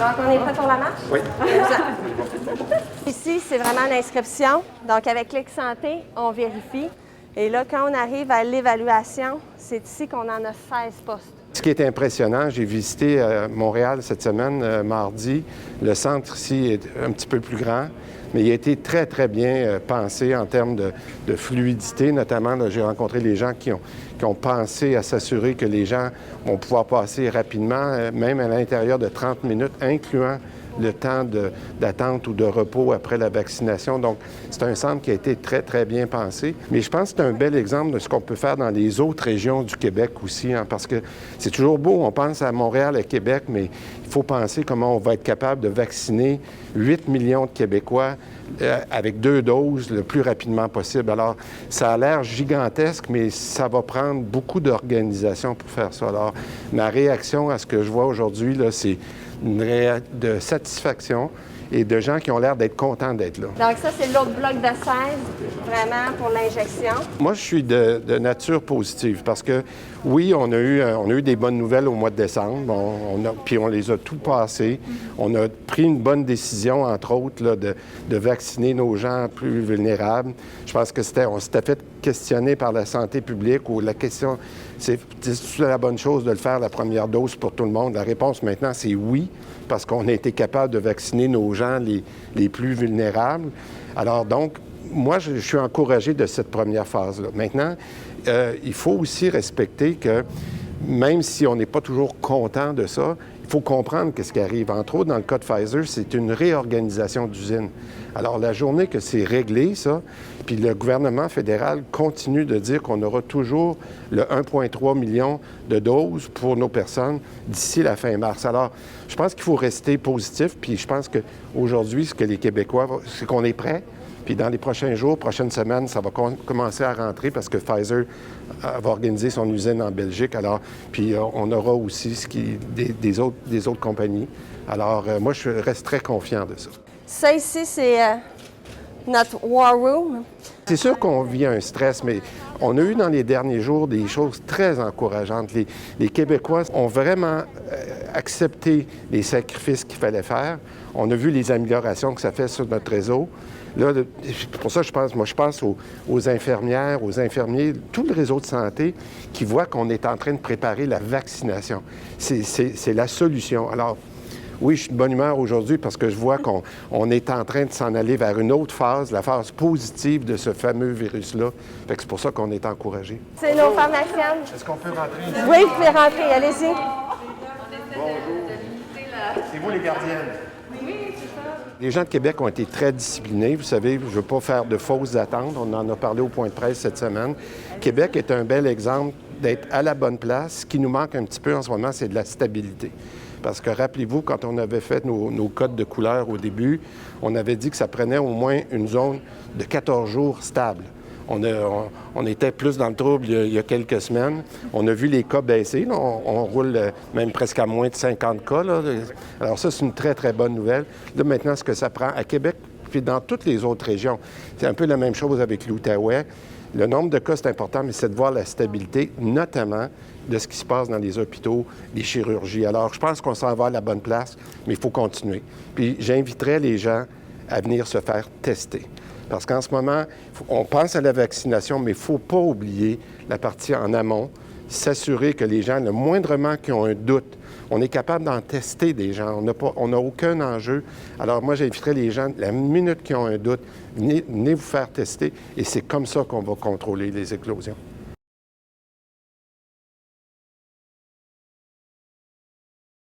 Donc, on est prêt pour la marche? Oui. Ici, c'est vraiment l'inscription. Donc, avec Clic Santé, on vérifie. Et là, quand on arrive à l'évaluation, c'est ici qu'on en a 16 postes. Ce qui est impressionnant, j'ai visité Montréal cette semaine, mardi. Le centre ici est un petit peu plus grand, mais il a été très, très bien pensé en termes de fluidité. Notamment, j'ai rencontré les gens qui ont pensé à s'assurer que les gens vont pouvoir passer rapidement, même à l'intérieur de 30 minutes, incluant le temps d'attente ou de repos après la vaccination. Donc, c'est un centre qui a été très, très bien pensé. Mais je pense que c'est un bel exemple de ce qu'on peut faire dans les autres régions du Québec aussi, hein, parce que c'est toujours beau, on pense à Montréal, à Québec, mais il faut penser comment on va être capable de vacciner 8 millions de Québécois avec 2 doses le plus rapidement possible. Alors, ça a l'air gigantesque, mais ça va prendre beaucoup d'organisation pour faire ça. Alors, ma réaction à ce que je vois aujourd'hui, là, c'est de satisfaction et de gens qui ont l'air d'être contents d'être là. Donc ça, c'est l'autre bloc de 16, vraiment pour l'injection. Moi, je suis de nature positive parce que, oui, on a eu des bonnes nouvelles au mois de décembre, puis on les a tout passées. On a pris une bonne décision, entre autres, là, de vacciner nos gens plus vulnérables. Je pense que on s'était fait questionner par la santé publique où la question, c'est la bonne chose de le faire, la première dose pour tout le monde. La réponse maintenant, c'est oui, parce qu'on a été capable de vacciner nos gens les plus vulnérables. Alors donc, moi, je suis encouragé de cette première phase-là. Maintenant, il faut aussi respecter que même si on n'est pas toujours content de ça, il faut comprendre ce qui arrive. Entre autres, dans le cas de Pfizer, c'est une réorganisation d'usine. Alors, la journée que c'est réglé, ça, puis le gouvernement fédéral continue de dire qu'on aura toujours le 1,3 million de doses pour nos personnes d'ici la fin mars. Alors, je pense qu'il faut rester positif, puis je pense qu'aujourd'hui, ce que les Québécois, c'est qu'on est prêts. Puis dans les prochains jours, prochaines semaines, ça va commencer à rentrer parce que Pfizer va organiser son usine en Belgique. Alors, puis on aura aussi des autres compagnies. Alors, moi, je reste très confiant de ça. Ça ici, c'est notre War Room. C'est sûr qu'on vit un stress, mais on a eu dans les derniers jours des choses très encourageantes. Les Québécois ont vraiment accepté les sacrifices qu'il fallait faire. On a vu les améliorations que ça fait sur notre réseau. Là, pour ça, je pense aux infirmières, aux infirmiers, tout le réseau de santé qui voit qu'on est en train de préparer la vaccination. C'est la solution. Alors, oui, je suis de bonne humeur aujourd'hui parce que je vois qu'on est en train de s'en aller vers une autre phase, la phase positive de ce fameux virus-là. Fait que c'est pour ça qu'on est encouragé. C'est nos pharmaciennes. Est-ce qu'on peut rentrer ici? Oui, vous pouvez rentrer, allez-y. Bonjour. C'est vous les gardiennes? Oui, c'est ça. Les gens de Québec ont été très disciplinés. Vous savez, je ne veux pas faire de fausses attentes. On en a parlé au point de presse cette semaine. Québec est un bel exemple d'être à la bonne place. Ce qui nous manque un petit peu en ce moment, c'est de la stabilité. Parce que rappelez-vous, quand on avait fait nos codes de couleurs au début, on avait dit que ça prenait au moins une zone de 14 jours stable. On était plus dans le trouble il y a quelques semaines. On a vu les cas baisser. Là. On roule même presque à moins de 50 cas. Là. Alors ça, c'est une très, très bonne nouvelle. Là, maintenant, ce que ça prend à Québec, puis dans toutes les autres régions, c'est un peu la même chose avec l'Outaouais. Le nombre de cas, c'est important, mais c'est de voir la stabilité, notamment de ce qui se passe dans les hôpitaux, les chirurgies. Alors, je pense qu'on s'en va à la bonne place, mais il faut continuer. Puis j'inviterais les gens à venir se faire tester. Parce qu'en ce moment, on pense à la vaccination, mais il ne faut pas oublier la partie en amont, s'assurer que les gens, le moindrement qui ont un doute, on est capable d'en tester des gens. On n'a aucun enjeu. Alors moi, j'inviterais les gens, la minute qu'ils ont un doute, venez vous faire tester et c'est comme ça qu'on va contrôler les éclosions.